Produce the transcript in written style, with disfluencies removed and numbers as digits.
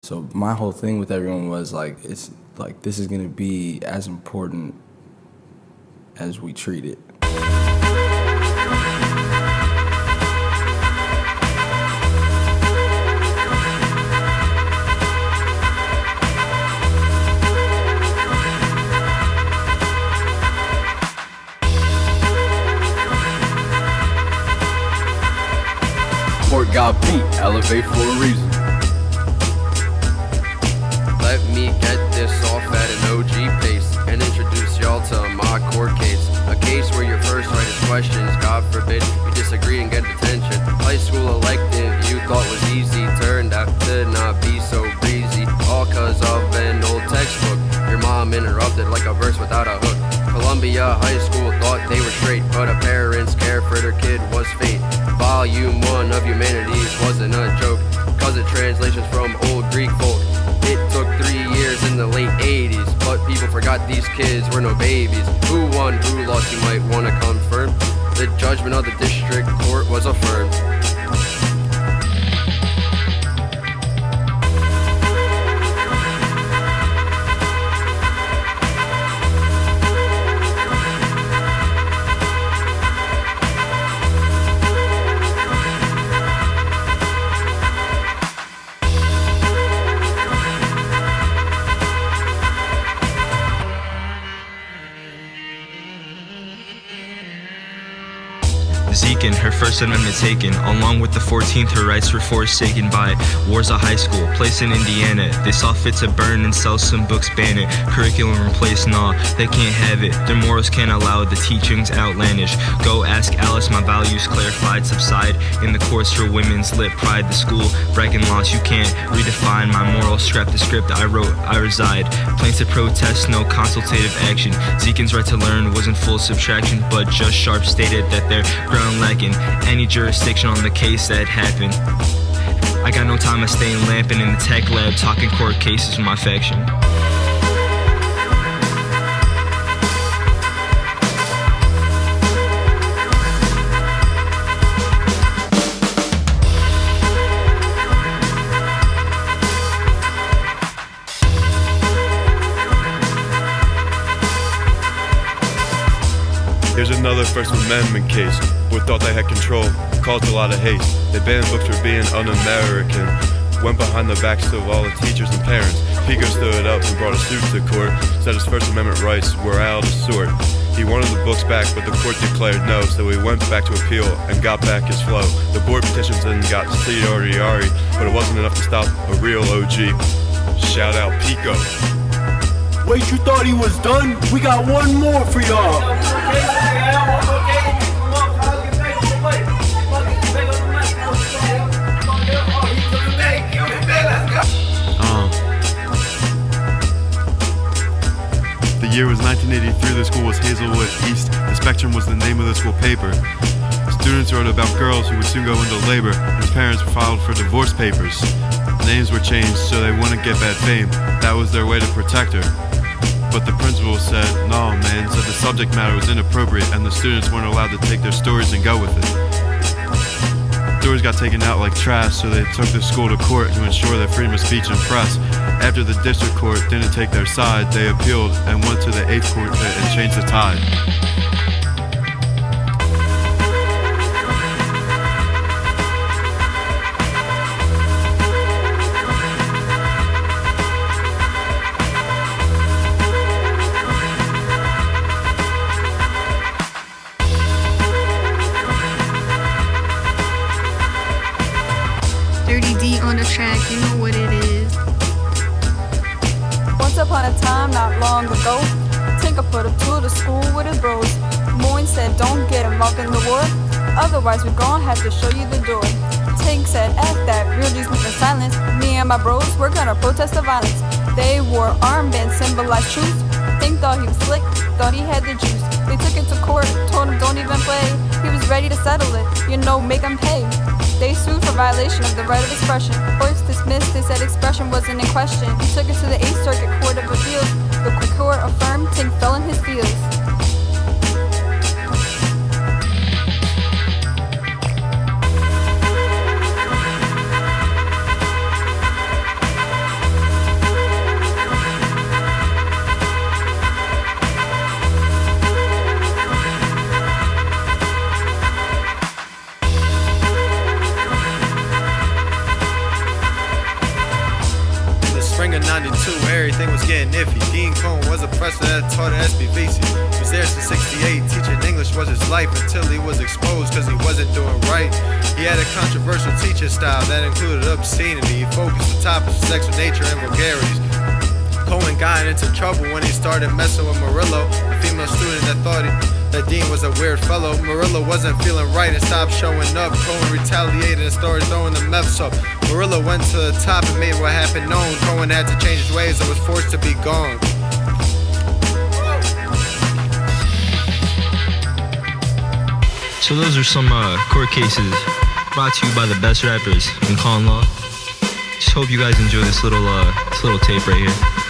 So my whole thing with everyone was like, it's like this is gonna be as important as we treat it. Court got beat, elevate for a reason. Let me get this off at an OG pace and introduce y'all to my court case. A case where your first right is questions, God forbid you disagree and get detention. High school elective you thought was easy, turned out to not be so breezy. All cause of an old textbook, your mom interrupted like a verse without a hook. Columbia High School thought they were straight, but a parent's care for their kid was fate. Volume 1 of Humanities wasn't a joke, cause of translations from old Greek folk. It took 3 years in the late 80s, but people forgot these kids were no babies. Who won, who lost, you might want to confirm. The judgment of the district court was affirmed. Zekin, her First Amendment taken, along with the 14th, her rights were forsaken by Warsaw High School, place in Indiana. They saw fit to burn and sell some books, ban it, curriculum replace, nah, they can't have it. Their morals can't allow the teachings outlandish. Go ask Alice, my values clarified, subside in the courts for women's lit pride. The school bragging loss, you can't redefine my morals. Scrap the script I wrote, I reside. Plaintiff protest, no consultative action. Zekin's right to learn wasn't full subtraction, but just sharp stated that their ground lacking any jurisdiction on the case that happened. I got no time to stay lamping in the tech lab talking court cases with my faction. Here's another First Amendment case who thought they had control, caused a lot of haste. They banned books for being un-American, went behind the backs of all the teachers and parents. Pico stood up and brought a suit to court, said his First Amendment rights were out of sort. He wanted the books back, but the court declared no, so he went back to appeal and got back his flow. The board petitions and got certiorari, but it wasn't enough to stop a real OG. Shout out Pico. Wait, you thought he was done? We got one more for y'all. The year was 1983, the school was Hazelwood East. The Spectrum was the name of the school paper. Students wrote about girls who would soon go into labor, and his parents filed for divorce papers. Names were changed so they wouldn't get bad fame. That was their way to protect her. But the principal said, no man, said the subject matter was inappropriate and the students weren't allowed to take their stories and go with it. Stories got taken out like trash, so they took the school to court to ensure their freedom of speech and press. After the district court didn't take their side, they appealed and went to the 8th court and changed the tide. Dirty D on the track, you know what it is. Once upon a time, not long ago, Tinker put up to the school with his bros. Moyne said, don't get involved in the war, otherwise we're gonna have to show you the door. Tink said, F that, real G's moving silence. Me and my bros, we're gonna protest the violence. They wore armbands, symbolized truth. Tink thought he was slick, thought he had the juice. They took it to court, told him don't even play. He was ready to settle it, you know, make him pay. They sued for violation of the right of expression. Courts dismissed, they said expression wasn't in question. He took it to the 8th Circuit Court of Appeals. The court affirmed Tink fell in his fields. Spring of '92, everything was getting iffy. Dean Cohn was a professor that taught at SBVC. He was there since '68, teaching English was his life until he was exposed because he wasn't doing right. He had a controversial teaching style that included obscenity. He focused on topics of sexual nature and vulgarities. Cohen got into trouble when he started messing with Murillo, a female student that thought that Dean was a weird fellow. Murillo wasn't feeling right and stopped showing up. Cohen retaliated and started throwing the meths up. Murillo went to the top and made what happened known. Cohen had to change his ways and was forced to be gone. So those are some court cases brought to you by the best rappers in ConLaw. Just hope you guys enjoy this little tape right here.